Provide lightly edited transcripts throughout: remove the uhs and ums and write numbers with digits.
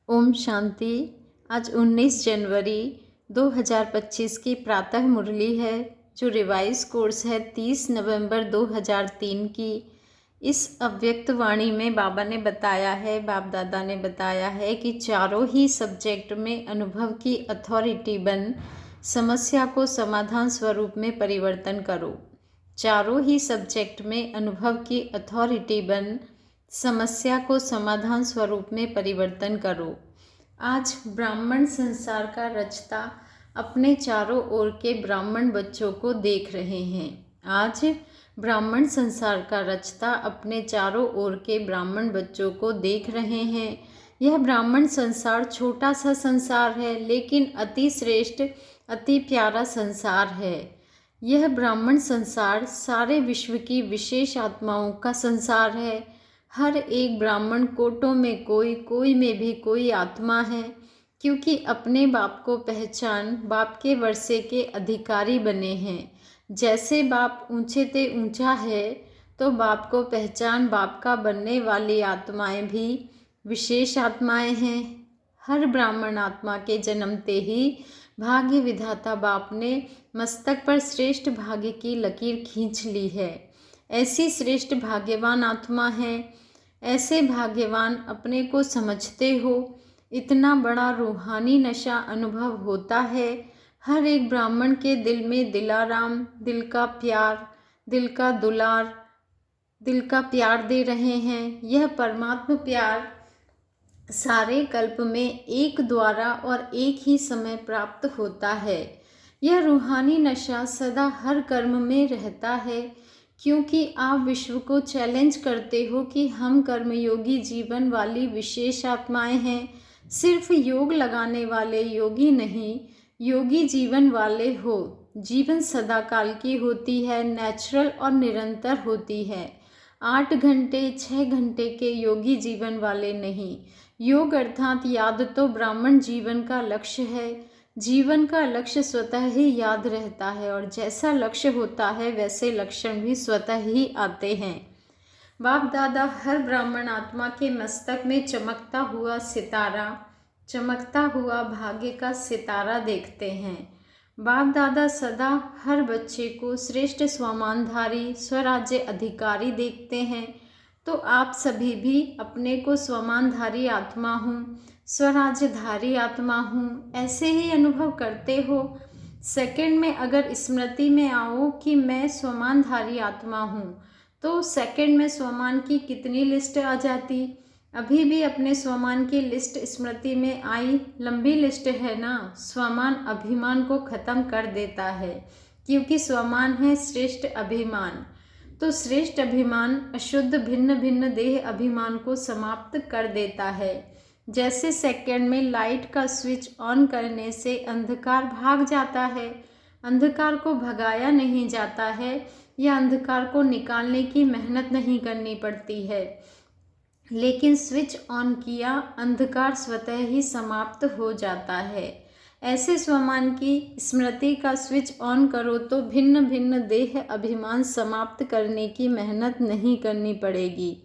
ओम शांति। आज 19 जनवरी 2025 की प्रातः मुरली है, जो रिवाइज कोर्स है 30 नवंबर 2003 की। इस अव्यक्त वाणी में बाबा ने बताया है, बाप दादा ने बताया है कि चारों ही सब्जेक्ट में अनुभव की अथॉरिटी बन समस्या को समाधान स्वरूप में परिवर्तन करो। चारों ही सब्जेक्ट में अनुभव की अथॉरिटी बन समस्या को समाधान स्वरूप में परिवर्तन करो। आज ब्राह्मण संसार का रचता अपने चारों ओर के ब्राह्मण बच्चों को देख रहे हैं। आज ब्राह्मण संसार का रचता अपने चारों ओर के ब्राह्मण बच्चों को देख रहे हैं। यह ब्राह्मण संसार छोटा सा संसार है, लेकिन अति श्रेष्ठ, अति प्यारा संसार है। यह ब्राह्मण संसार सारे विश्व की विशेष आत्माओं का संसार है। हर एक ब्राह्मण कोटों में कोई, कोई में भी कोई आत्मा है, क्योंकि अपने बाप को पहचान बाप के वर्षे के अधिकारी बने हैं। जैसे बाप ऊंचे ते ऊंचा है, तो बाप को पहचान बाप का बनने वाली आत्माएं भी विशेष आत्माएं हैं। हर ब्राह्मण आत्मा के जन्मते ही भाग्य विधाता बाप ने मस्तक पर श्रेष्ठ भाग्य की लकीर खींच ली है। ऐसी श्रेष्ठ भाग्यवान आत्मा है। ऐसे भाग्यवान अपने को समझते हो। इतना बड़ा रूहानी नशा अनुभव होता है। हर एक ब्राह्मण के दिल में दिलाराम, दिल का प्यार, दिल का दुलार, दिल का प्यार दे रहे हैं। यह परमात्मा प्यार सारे कल्प में एक द्वारा और एक ही समय प्राप्त होता है। यह रूहानी नशा सदा हर कर्म में रहता है, क्योंकि आप विश्व को चैलेंज करते हो कि हम कर्मयोगी जीवन वाली विशेष आत्माएं हैं। सिर्फ योग लगाने वाले योगी नहीं, योगी जीवन वाले हो। जीवन सदाकाल की होती है, नेचुरल और निरंतर होती है। 8 घंटे 6 घंटे के योगी जीवन वाले नहीं। योग अर्थात याद तो ब्राह्मण जीवन का लक्ष्य है। जीवन का लक्ष्य स्वतः ही याद रहता है, और जैसा लक्ष्य होता है वैसे लक्षण भी स्वतः ही आते हैं। बाप दादा हर ब्राह्मण आत्मा के मस्तक में चमकता हुआ सितारा, चमकता हुआ भाग्य का सितारा देखते हैं। बाप दादा सदा हर बच्चे को श्रेष्ठ स्वमानधारी स्वराज्य अधिकारी देखते हैं। तो आप सभी भी अपने को स्वमानधारी आत्मा हूँ, स्वराज्यधारी आत्मा हूँ, ऐसे ही अनुभव करते हो। सेकंड में अगर स्मृति में आओ कि मैं स्वमानधारी आत्मा हूँ, तो सेकंड में स्वमान की कितनी लिस्ट आ जाती। अभी भी अपने स्वमान की लिस्ट स्मृति में आई, लंबी लिस्ट है ना। स्वमान अभिमान को खत्म कर देता है, क्योंकि स्वमान है श्रेष्ठ अभिमान। तो श्रेष्ठ अभिमान अशुद्ध भिन्न भिन्न देह अभिमान को समाप्त कर देता है। जैसे सेकंड में लाइट का स्विच ऑन करने से अंधकार भाग जाता है। अंधकार को भगाया नहीं जाता है, या अंधकार को निकालने की मेहनत नहीं करनी पड़ती है, लेकिन स्विच ऑन किया, अंधकार स्वतः ही समाप्त हो जाता है। ऐसे स्वमान की स्मृति का स्विच ऑन करो तो भिन्न भिन्न देह अभिमान समाप्त करने की मेहनत नहीं करनी पड़ेगी।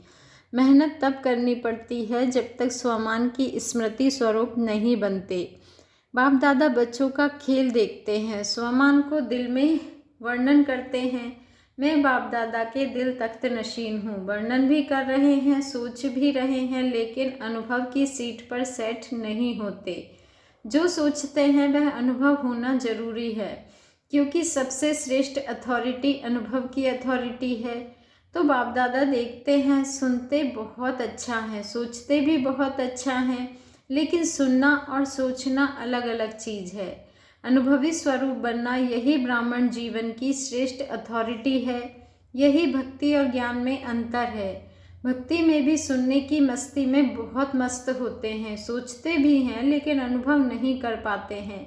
मेहनत तब करनी पड़ती है जब तक स्वमान की स्मृति स्वरूप नहीं बनते। बाप दादा बच्चों का खेल देखते हैं, स्वमान को दिल में वर्णन करते हैं। मैं बाप दादा के दिल तख्त नशीन हूँ। वर्णन भी कर रहे हैं, सोच भी रहे हैं, लेकिन अनुभव की सीट पर सेट नहीं होते। जो सोचते हैं वह अनुभव होना जरूरी है, क्योंकि सबसे श्रेष्ठ अथॉरिटी अनुभव की अथॉरिटी है। तो बाप दादा देखते हैं, सुनते बहुत अच्छा है, सोचते भी बहुत अच्छा है, लेकिन सुनना और सोचना अलग अलग चीज़ है। अनुभवी स्वरूप बनना यही ब्राह्मण जीवन की श्रेष्ठ अथॉरिटी है। यही भक्ति और ज्ञान में अंतर है। भक्ति में भी सुनने की मस्ती में बहुत मस्त होते हैं, सोचते भी हैं, लेकिन अनुभव नहीं कर पाते हैं।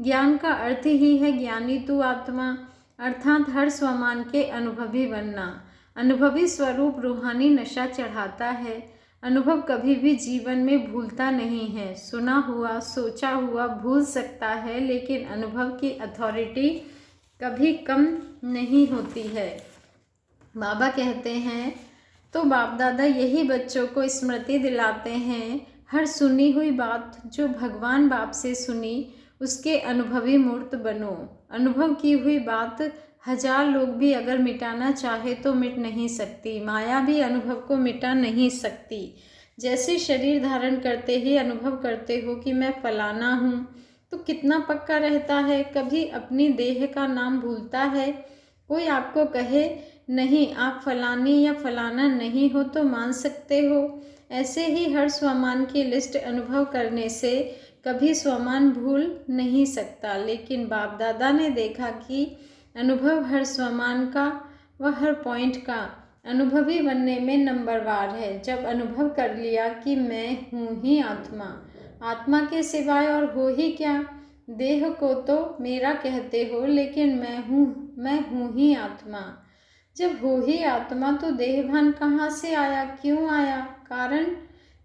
ज्ञान का अर्थ ही है ज्ञानी तू आत्मा, अर्थात हर स्वमान के अनुभवी बनना। अनुभवी स्वरूप रूहानी नशा चढ़ाता है। अनुभव कभी भी जीवन में भूलता नहीं है। सुना हुआ सोचा हुआ भूल सकता है, लेकिन अनुभव की अथॉरिटी कभी कम नहीं होती है। बाबा कहते हैं, तो बाप दादा यही बच्चों को स्मृति दिलाते हैं, हर सुनी हुई बात जो भगवान बाप से सुनी उसके अनुभवी मूर्त बनो। अनुभव की हुई बात 1000 लोग भी अगर मिटाना चाहे तो मिट नहीं सकती। माया भी अनुभव को मिटा नहीं सकती। जैसे शरीर धारण करते ही अनुभव करते हो कि मैं फलाना हूँ, तो कितना पक्का रहता है। कभी अपनी देह का नाम भूलता है। कोई आपको कहे नहीं आप फलानी या फलाना नहीं हो तो मान सकते हो। ऐसे ही हर स्वमान की लिस्ट अनुभव करने से कभी स्वमान भूल नहीं सकता। लेकिन बाप दादा ने देखा कि अनुभव हर स्वमान का व हर पॉइंट का अनुभवी बनने में नंबरवार है। जब अनुभव कर लिया कि मैं हूँ ही आत्मा, आत्मा के सिवाय और हो ही क्या। देह को तो मेरा कहते हो, लेकिन मैं हूँ ही आत्मा। जब हो ही आत्मा तो देहभान कहाँ से आया, क्यों आया? कारण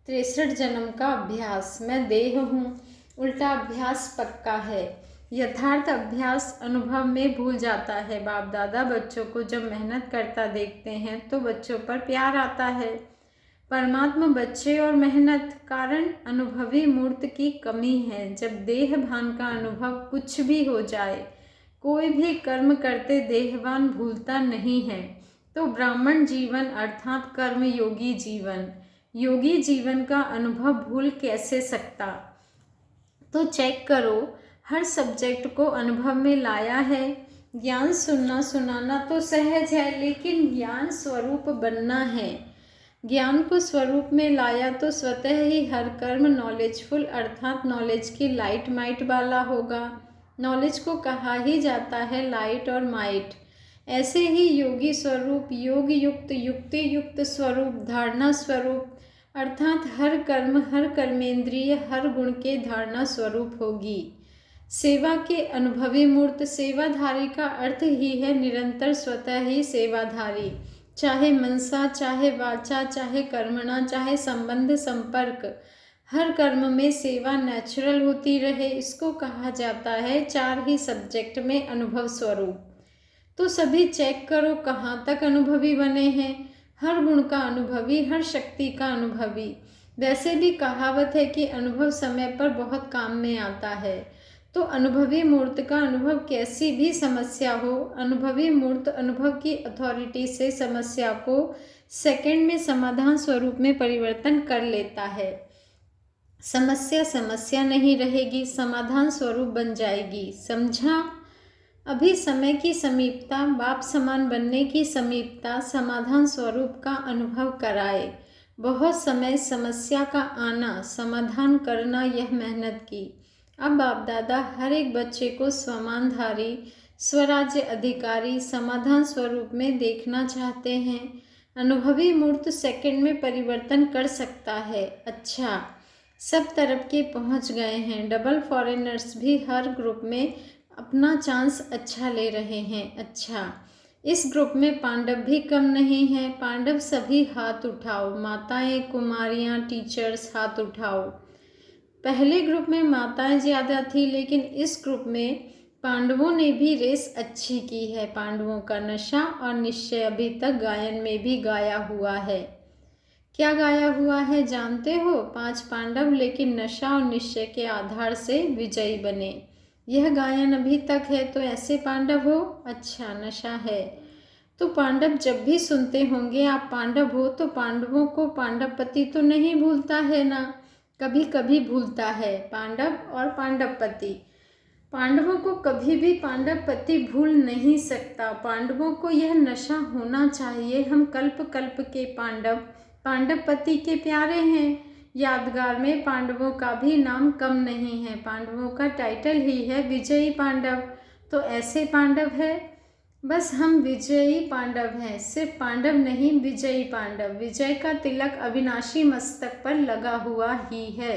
63 जन्म का अभ्यास। मैं देह हूँ, उल्टा अभ्यास पक्का है। यथार्थ अभ्यास अनुभव में भूल जाता है। बाप दादा बच्चों को जब मेहनत करता देखते हैं तो बच्चों पर प्यार आता है। परमात्मा बच्चे और मेहनत, कारण अनुभवी मूर्त की कमी है। जब देह भान का अनुभव कुछ भी हो जाए, कोई भी कर्म करते देहवान भूलता नहीं है, तो ब्राह्मण जीवन अर्थात कर्म योगी जीवन, योगी जीवन का अनुभव भूल कैसे सकता। तो चेक करो, हर सब्जेक्ट को अनुभव में लाया है। ज्ञान सुनना सुनाना तो सहज है, लेकिन ज्ञान स्वरूप बनना है। ज्ञान को स्वरूप में लाया तो स्वतः ही हर कर्म नॉलेजफुल अर्थात नॉलेज की लाइट माइट वाला होगा। नॉलेज को कहा ही जाता है लाइट और माइट। ऐसे ही योगी स्वरूप, योग युक्त, युक्ति युक्त स्वरूप, धारणा स्वरूप अर्थात हर कर्म, हर कर्मेंद्रिय, हर गुण के धारणा स्वरूप होगी। सेवा के अनुभवी मूर्त, सेवाधारी का अर्थ ही है निरंतर स्वतः ही सेवाधारी। चाहे मनसा, चाहे वाचा, चाहे कर्मणा, चाहे संबंध संपर्क, हर कर्म में सेवा नेचुरल होती रहे। इसको कहा जाता है 4 ही सब्जेक्ट में अनुभव स्वरूप। तो सभी चेक करो कहाँ तक अनुभवी बने हैं। हर गुण का अनुभवी, हर शक्ति का अनुभवी। वैसे भी कहावत है कि अनुभव समय पर बहुत काम में आता है। तो अनुभवी मूर्त का अनुभव कैसी भी समस्या हो, अनुभवी मूर्त अनुभव की अथॉरिटी से समस्या को सेकंड में समाधान स्वरूप में परिवर्तन कर लेता है। समस्या समस्या नहीं रहेगी, समाधान स्वरूप बन जाएगी। समझा? अभी समय की समीपता, बाप समान बनने की समीपता समाधान स्वरूप का अनुभव कराए। बहुत समय समस्या का आना, समाधान करना, यह मेहनत की। अब बाप दादा हर एक बच्चे को स्वमानधारी, स्वराज्य अधिकारी, समाधान स्वरूप में देखना चाहते हैं। अनुभवी मूर्त सेकंड में परिवर्तन कर सकता है। अच्छा, सब तरफ के पहुंच गए हैं। डबल फॉरेनर्स भी हर ग्रुप में अपना चांस अच्छा ले रहे हैं। अच्छा, इस ग्रुप में पांडव भी कम नहीं हैं। पांडव सभी हाथ उठाओ, माताएं, कुमारियां, टीचर्स हाथ उठाओ। पहले ग्रुप में माताएं ज़्यादा थी, लेकिन इस ग्रुप में पांडवों ने भी रेस अच्छी की है। पांडवों का नशा और निश्चय अभी तक गायन में भी गाया हुआ है। क्या गाया हुआ है जानते हो? 5 पांडव लेकिन नशा और निश्चय के आधार से विजयी बने। यह गायन अभी तक है। तो ऐसे पांडव हो? अच्छा, नशा है तो पांडव जब भी सुनते होंगे आप पांडव हो, तो पांडवों को पांडवपति तो नहीं भूलता है ना? कभी कभी भूलता है। पांडव और पांडवपति, पांडवों को कभी भी पांडवपति भूल नहीं सकता। पांडवों को यह नशा होना चाहिए, हम कल्प कल्प के पांडव पांडवपति के प्यारे हैं। यादगार में पांडवों का भी नाम कम नहीं है। पांडवों का टाइटल ही है विजयी पांडव। तो ऐसे पांडव है, बस हम विजयी पांडव हैं। सिर्फ पांडव नहीं, विजयी पांडव। विजय का तिलक अविनाशी मस्तक पर लगा हुआ ही है।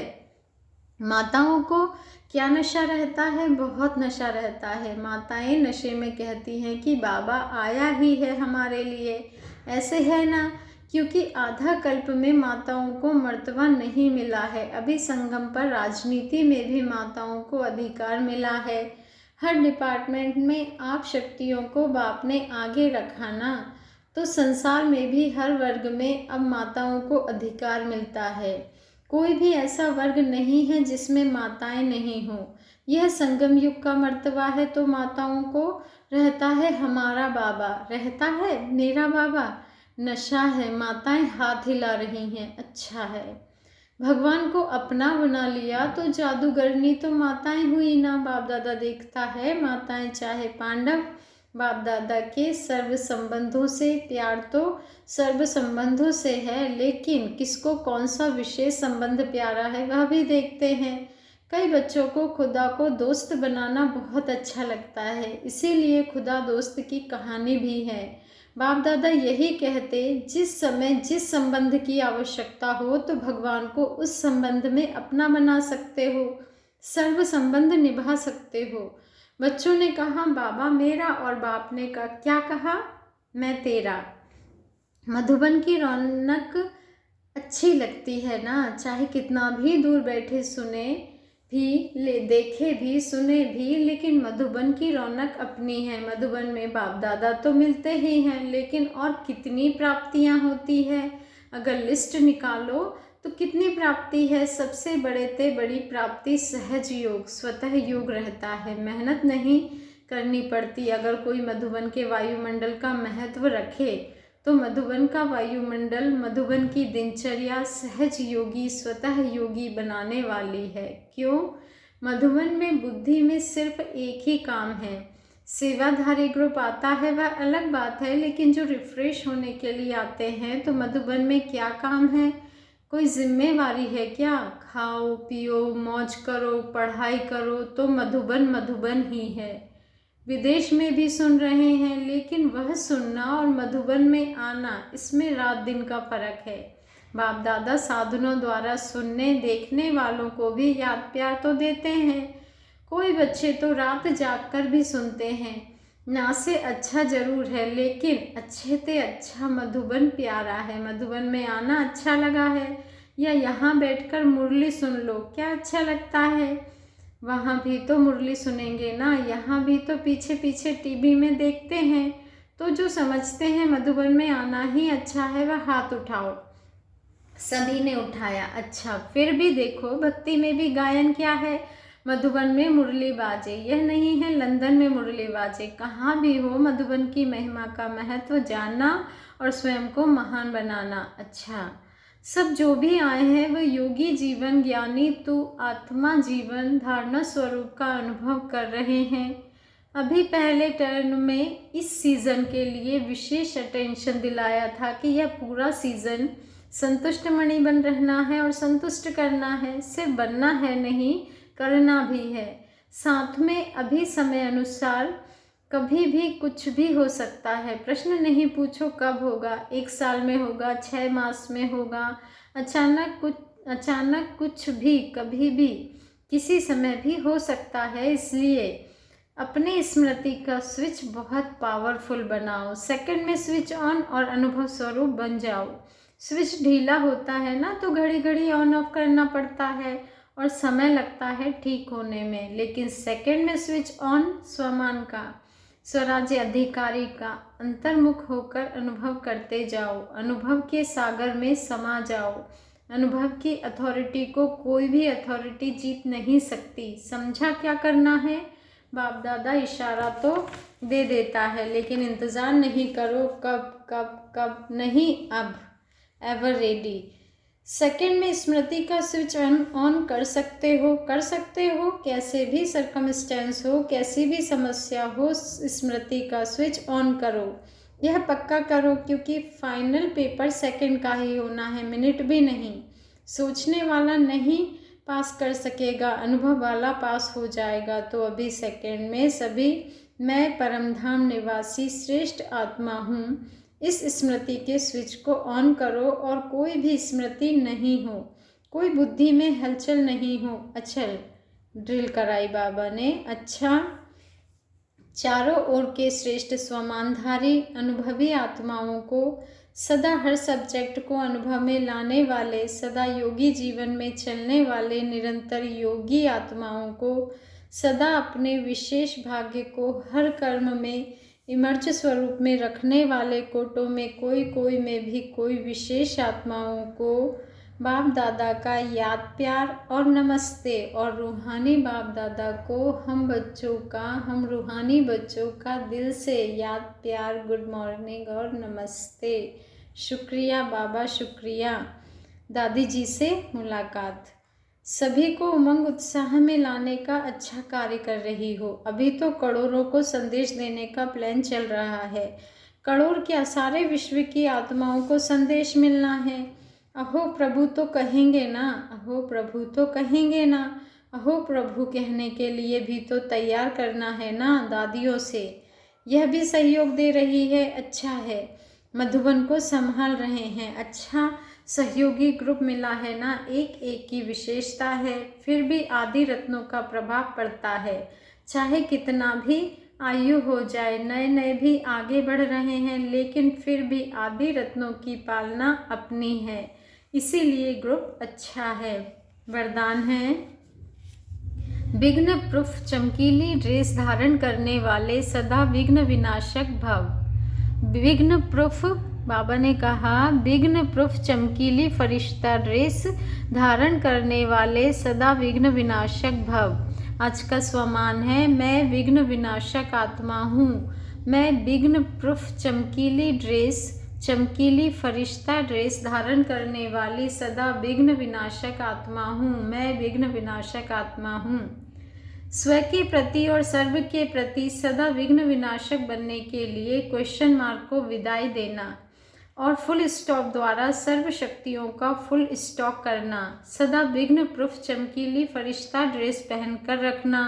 माताओं को क्या नशा रहता है? बहुत नशा रहता है। माताएं नशे में कहती हैं कि बाबा आया ही है हमारे लिए। ऐसे है ना? क्योंकि आधा कल्प में माताओं को मर्तबा नहीं मिला है। अभी संगम पर राजनीति में भी माताओं को अधिकार मिला है। हर डिपार्टमेंट में आप शक्तियों को बाप ने आगे रखा ना, तो संसार में भी हर वर्ग में अब माताओं को अधिकार मिलता है। कोई भी ऐसा वर्ग नहीं है जिसमें माताएं नहीं हों। यह संगम युग का मर्तबा है, तो माताओं को रहता है हमारा बाबा, रहता है मेरा बाबा। नशा है, माताएं हाथ हिला रही हैं, अच्छा है। भगवान को अपना बना लिया तो जादूगरनी तो माताएं हुई ना। बाप दादा देखता है माताएं चाहे पांडव। बाप दादा के सर्व संबंधों से प्यार तो सर्व संबंधों से है, लेकिन किसको कौन सा विशेष संबंध प्यारा है वह भी देखते हैं। कई बच्चों को खुदा को दोस्त बनाना बहुत अच्छा लगता है, इसीलिए खुदा दोस्त की कहानी भी है। बाप दादा यही कहते, जिस समय जिस संबंध की आवश्यकता हो तो भगवान को उस संबंध में अपना बना सकते हो, सर्व संबंध निभा सकते हो। बच्चों ने कहा बाबा मेरा, और बाप ने कहा क्या कहा, मैं तेरा। मधुबन की रौनक अच्छी लगती है ना, चाहे कितना भी दूर बैठे सुने भी, देखे भी, सुने भी, लेकिन मधुबन की रौनक अपनी है। मधुबन में बाप दादा तो मिलते ही हैं, लेकिन और कितनी प्राप्तियां होती है। अगर लिस्ट निकालो तो कितनी प्राप्ति है। सबसे बड़ी प्राप्ति सहज योग, स्वतः योग रहता है, मेहनत नहीं करनी पड़ती। अगर कोई मधुबन के वायुमंडल का महत्व रखे तो मधुबन का वायुमंडल, मधुबन की दिनचर्या सहज योगी, स्वतः योगी बनाने वाली है। क्यों? मधुबन में बुद्धि में सिर्फ एक ही काम है। सेवाधारी ग्रुप आता है वह अलग बात है, लेकिन जो रिफ्रेश होने के लिए आते हैं तो मधुबन में क्या काम है? कोई जिम्मेवारी है क्या? खाओ पियो मौज करो पढ़ाई करो, तो मधुबन मधुबन ही है। विदेश में भी सुन रहे हैं, लेकिन वह सुनना और मधुबन में आना, इसमें रात दिन का फर्क है। बाप दादा साधुओं द्वारा सुनने देखने वालों को भी याद प्यार तो देते हैं। कोई बच्चे तो रात जागकर भी सुनते हैं। ना से अच्छा जरूर है, लेकिन अच्छे से अच्छा मधुबन प्यारा है। मधुबन में आना अच्छा लगा है, या यहाँ बैठकर मुरली सुन लो, क्या अच्छा लगता है? वहाँ भी तो मुरली सुनेंगे ना, यहाँ भी तो पीछे पीछे टीवी में देखते हैं। तो जो समझते हैं मधुबन में आना ही अच्छा है वह हाथ उठाओ। सभी ने उठाया। अच्छा, फिर भी देखो भक्ति में भी गायन क्या है। मधुबन में मुरली बाजे, यह नहीं है लंदन में मुरली बाजे। कहाँ भी हो मधुबन की महिमा का महत्व जानना और स्वयं को महान बनाना। अच्छा, सब जो भी आए हैं वह योगी जीवन ज्ञानी तू आत्मा जीवन धारणा स्वरूप का अनुभव कर रहे हैं। अभी पहले टर्न में इस सीज़न के लिए विशेष अटेंशन दिलाया था कि यह पूरा सीज़न संतुष्ट मणि बन रहना है और संतुष्ट करना है। सिर्फ बनना है नहीं, करना भी है साथ में। अभी समय अनुसार कभी भी कुछ भी हो सकता है। प्रश्न नहीं पूछो कब होगा, 1 साल में होगा, 6 मास में होगा, अचानक कुछ भी कभी भी किसी समय भी हो सकता है। इसलिए अपने स्मृति का स्विच बहुत पावरफुल बनाओ। सेकंड में स्विच ऑन और अनुभव स्वरूप बन जाओ। स्विच ढीला होता है ना, तो घड़ी घड़ी ऑन ऑफ करना पड़ता है और समय लगता है ठीक होने में। लेकिन सेकंड में स्विच ऑन, स्वमान का, स्वराज्य अधिकारी का अंतर्मुख होकर अनुभव करते जाओ। अनुभव के सागर में समा जाओ। अनुभव की अथॉरिटी को कोई भी अथॉरिटी जीत नहीं सकती। समझा क्या करना है? बाप दादा इशारा तो दे देता है, लेकिन इंतज़ार नहीं करो कब कब कब नहीं, अब एवर रेडी। सेकंड में स्मृति का स्विच ऑन कर सकते हो। कैसे भी सरकमस्टेंस हो, कैसी भी समस्या हो, स्मृति का स्विच ऑन करो। यह पक्का करो, क्योंकि फाइनल पेपर सेकंड का ही होना है, मिनट भी नहीं। सोचने वाला नहीं पास कर सकेगा, अनुभव वाला पास हो जाएगा। तो अभी सेकंड में सभी मैं परमधाम निवासी श्रेष्ठ आत्मा हूँ, इस स्मृति के स्विच को ऑन करो और कोई भी स्मृति नहीं हो, कोई बुद्धि में हलचल नहीं हो। अचल ड्रिल कराई बाबा ने। अच्छा, चारों ओर के श्रेष्ठ स्वमानधारी अनुभवी आत्माओं को, सदा हर सब्जेक्ट को अनुभव में लाने वाले, सदा योगी जीवन में चलने वाले निरंतर योगी आत्माओं को, सदा अपने विशेष भाग्य को हर कर्म में इमर्ज स्वरूप में रखने वाले, कोटों में कोई में भी कोई विशेष आत्माओं को बाप दादा का याद प्यार और नमस्ते, और रूहानी बाप दादा को हम रूहानी बच्चों का दिल से याद प्यार, गुड मॉर्निंग और नमस्ते। शुक्रिया बाबा, शुक्रिया। दादी जी से मुलाकात। सभी को उमंग उत्साह में लाने का अच्छा कार्य कर रही हो। अभी तो करोड़ों को संदेश देने का प्लान चल रहा है। करोड़ क्या, सारे विश्व की आत्माओं को संदेश मिलना है। अहो प्रभु तो कहेंगे ना, अहो प्रभु तो कहेंगे ना, अहो प्रभु कहने के लिए भी तो तैयार करना है ना दादियों से। यह भी सहयोग दे रही है, अच्छा है। मधुबन को संभाल रहे हैं, अच्छा सहयोगी ग्रुप मिला है ना। एक एक की विशेषता है, फिर भी आदि रत्नों का प्रभाव पड़ता है। चाहे कितना भी आयु हो जाए, नए नए भी आगे बढ़ रहे हैं, लेकिन फिर भी आदि रत्नों की पालना अपनी है, इसीलिए ग्रुप अच्छा है। वरदान है, विघ्न प्रूफ चमकीली ड्रेस धारण करने वाले सदा विघ्न विनाशक भव। विघ्न प्रूफ, बाबा ने कहा, विघ्न प्रूफ चमकीली फरिश्ता ड्रेस धारण करने वाले सदा विघ्न विनाशक भव। आज का स्वमान है, मैं विघ्न विनाशक आत्मा हूँ। मैं विघ्न प्रूफ चमकीली फरिश्ता ड्रेस धारण करने वाली सदा विघ्न विनाशक आत्मा हूँ। मैं विघ्न विनाशक आत्मा हूँ। स्व के प्रति और सर्व के प्रति सदा विघ्न विनाशक बनने के लिए क्वेश्चन मार्क को विदाई देना और फुल स्टॉप द्वारा सर्व शक्तियों का फुल स्टॉक करना। सदा विघ्न प्रूफ चमकीली फरिश्ता ड्रेस पहनकर रखना।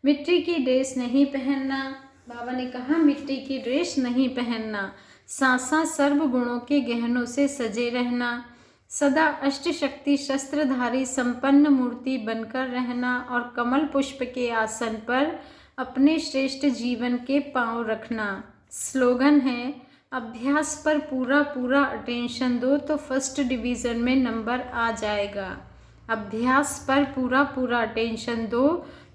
मिट्टी की ड्रेस नहीं पहनना। बाबा ने कहा, मिट्टी की ड्रेस नहीं पहनना। सांसा सर्व गुणों के गहनों से सजे रहना। सदा अष्ट शक्ति शस्त्रधारी संपन्न मूर्ति बनकर रहना और कमल पुष्प के आसन पर अपने श्रेष्ठ जीवन के पांव रखना। स्लोगन है, अभ्यास पर पूरा पूरा अटेंशन दो तो फर्स्ट डिवीज़न में नंबर आ जाएगा। अभ्यास पर पूरा पूरा अटेंशन दो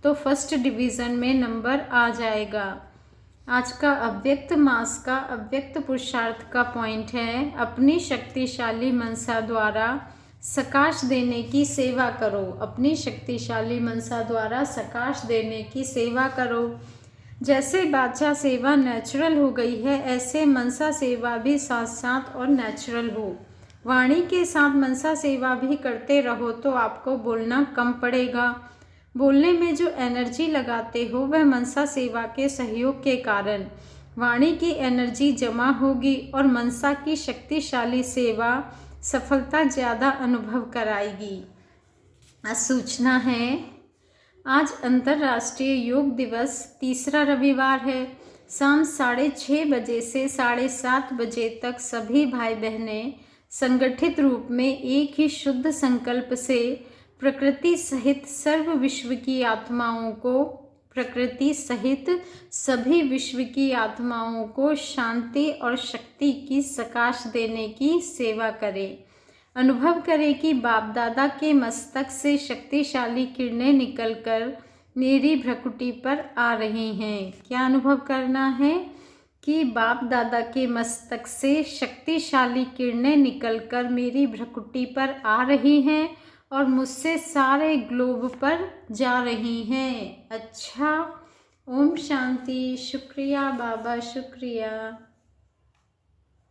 तो फर्स्ट डिवीज़न में नंबर आ जाएगा। आज का अव्यक्त मास का अव्यक्त पुरुषार्थ का पॉइंट है, अपनी शक्तिशाली मनसा द्वारा सकाश देने की सेवा करो। अपनी शक्तिशाली मनसा द्वारा सकाश देने की सेवा करो। जैसे बादशाह सेवा नेचुरल हो गई है, ऐसे मनसा सेवा भी साथ साथ और नेचुरल हो। वाणी के साथ मनसा सेवा भी करते रहो तो आपको बोलना कम पड़ेगा। बोलने में जो एनर्जी लगाते हो वह मनसा सेवा के सहयोग के कारण वाणी की एनर्जी जमा होगी और मनसा की शक्तिशाली सेवा सफलता ज़्यादा अनुभव कराएगी। आज सूचना है, आज अंतर्राष्ट्रीय योग दिवस, तीसरा रविवार है। शाम 6:30 बजे से 7:30 बजे तक सभी भाई बहनें संगठित रूप में एक ही शुद्ध संकल्प से प्रकृति सहित सर्व विश्व की आत्माओं को, प्रकृति सहित सभी विश्व की आत्माओं को शांति और शक्ति की सकाश देने की सेवा करें। अनुभव करें कि बाप दादा के मस्तक से शक्तिशाली किरणें निकलकर मेरी भ्रकुटी पर आ रही हैं। क्या अनुभव करना है कि बाप दादा के मस्तक से शक्तिशाली किरणें निकलकर मेरी भ्रकुटी पर आ रही हैं और मुझसे सारे ग्लोब पर जा रही हैं। अच्छा, ओम शांति। शुक्रिया बाबा, शुक्रिया।